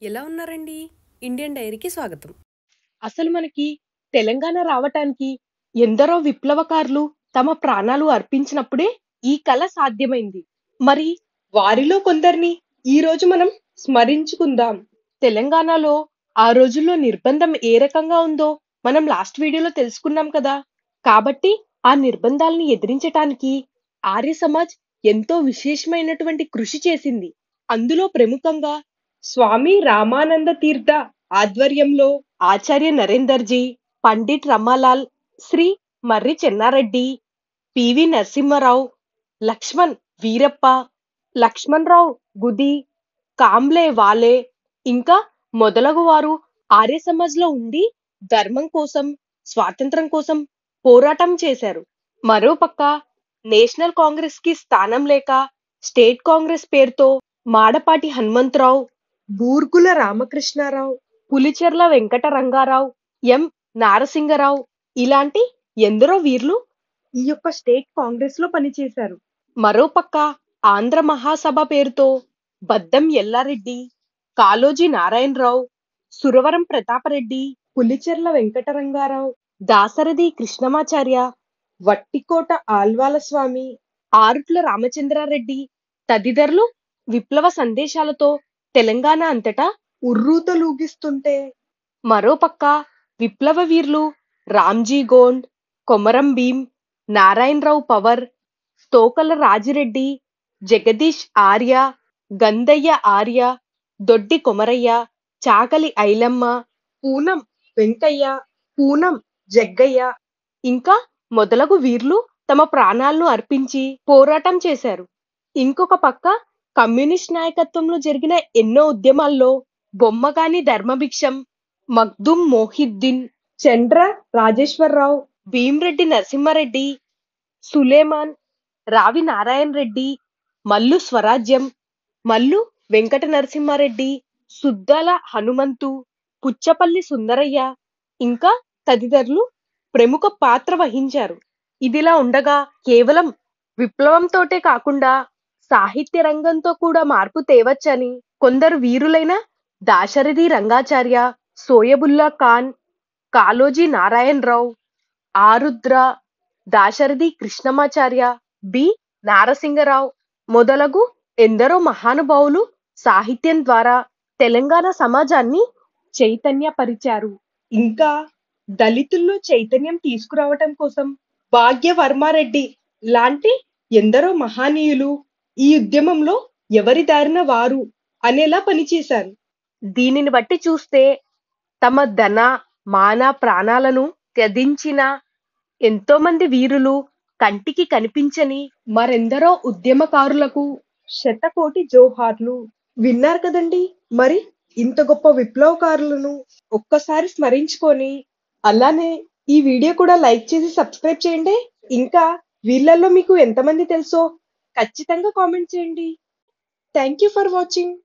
ఎలా ఉన్నారండి? ఇండియన్ డైరీకి స్వాగతం. అసలు మనకి తెలంగాణ రావటానికి ఎందరో విప్లవకారులు తమ ప్రాణాలు అర్పించినప్పుడే ఈ కల సాధ్యమైంది. మరి వారిలో కొందరిని ఈ రోజు మనం స్మరించుకుందాం. తెలంగాణలో ఆ రోజుల్లో నిర్బంధం ఏ రకంగా ఉందో మనం లాస్ట్ వీడియోలో తెలుసుకున్నాం కదా. కాబట్టి ఆ నిర్బంధాలను ఎదిరించటానికి ఆర్య సమాజ్ ఎంతో విశేషమైనటువంటి కృషి చేసింది. అందులో ప్రముఖంగా స్వామి రామానంద తీర్థ ఆధ్వర్యంలో ఆచార్య నరేందర్ జీ, పండిట్ రమాలాల్, శ్రీ మర్రి చెన్నారెడ్డి, పివి నరసింహారావు, లక్ష్మణ్ వీరప్ప, లక్ష్మణరావు గుది, కాంబ్లే వాలే ఇంకా మొదలగు వారు ఆర్య సమాజ్‌లో ఉండి ధర్మం కోసం, స్వాతంత్రం కోసం పోరాటం చేశారు. మరోపక్క నేషనల్ కాంగ్రెస్‌కి స్థానం లేక స్టేట్ కాంగ్రెస్ పేరుతో మాడపాటి హనుమంతరావు, బూర్గుల రామకృష్ణారావు, పులిచెర్ల వెంకట రంగారావు, ఎం. నారసింగరావు ఇలాంటి ఎందరో వీరులు ఈ యొక్క స్టేట్ కాంగ్రెస్ లో పనిచేశారు. మరోపక్క ఆంధ్ర మహాసభ పేరుతో బద్దం ఎల్లారెడ్డి, కాళోజీ నారాయణరావు, సురవరం ప్రతాపరెడ్డి, పులిచెర్ల వెంకటరంగారావు, దాశరథి కృష్ణమాచార్య, వట్టికోట ఆల్వాల స్వామి, ఆరుట్ల రామచంద్రారెడ్డి తదితరులు విప్లవ సందేశాలతో తెలంగాణ అంతటా ఉర్రూతలూగిస్తుంటే, మరోపక్క విప్లవ వీరులు రామ్జీ గోండ్, కొమరం భీం, నారాయణరావు పవర్, తోకల రాజిరెడ్డి, జగదీష్ ఆర్య, గంధయ్య ఆర్య, దొడ్డి కొమరయ్య, చాకలి ఐలమ్మ, పూనం వెంకయ్య, పూనం జగ్గయ్య ఇంకా మొదలగు వీరులు తమ ప్రాణాలను అర్పించి పోరాటం చేశారు. ఇంకొక పక్క కమ్యూనిస్ట్ నాయకత్వంలో జరిగిన ఎన్నో ఉద్యమాల్లో బొమ్మగాని ధర్మభిక్షం, మగ్దుం మోహిద్దీన్, చండ్ర రాజేశ్వరరావు, భీమ్రెడ్డి నరసింహారెడ్డి, సులేమాన్, రావి నారాయణ రెడ్డి, మల్లు స్వరాజ్యం, మల్లు వెంకట నరసింహారెడ్డి, సుద్దాల హనుమంతు, పుచ్చపల్లి సుందరయ్య ఇంకా తదితరులు ప్రముఖ పాత్ర వహించారు. ఇదిలా ఉండగా కేవలం విప్లవంతోటే కాకుండా సాహిత్య రంగంతో కూడా మార్పు తేవచ్చని కొందరు వీరులైన దాశరథి రంగాచార్య, సోయబుల్లా ఖాన్, కాళోజీ నారాయణరావు, ఆరుద్ర, దాశరథి కృష్ణమాచార్య, బి. నారసింగరావు మొదలగు ఎందరో మహానుభావులు సాహిత్యం ద్వారా తెలంగాణ సమాజాన్ని చైతన్యపరిచారు. ఇంకా దళితుల్లో చైతన్యం తీసుకురావటం కోసం భాగ్యవర్మారెడ్డి లాంటి ఎందరో మహనీయులు ఈ ఉద్యమంలో ఎవరి దారిన వారు అనేలా పనిచేశారు. దీనిని బట్టి చూస్తే తమ ధన, మాన, ప్రాణాలను త్యజించిన ఎంతో మంది వీరులు, కంటికి కనిపించని మరెందరో ఉద్యమకారులకు శతకోటి జోహార్లు. విన్నారు కదండి. మరి ఇంత గొప్ప విప్లవకారులను ఒక్కసారి స్మరించుకొని అలానే ఈ వీడియో కూడా లైక్ చేసి సబ్స్క్రైబ్ చేయండి. ఇంకా వీళ్ళల్లో మీకు ఎంతమంది తెలుసో ఖచ్చితంగా కామెంట్ చేయండి. Thank you for watching.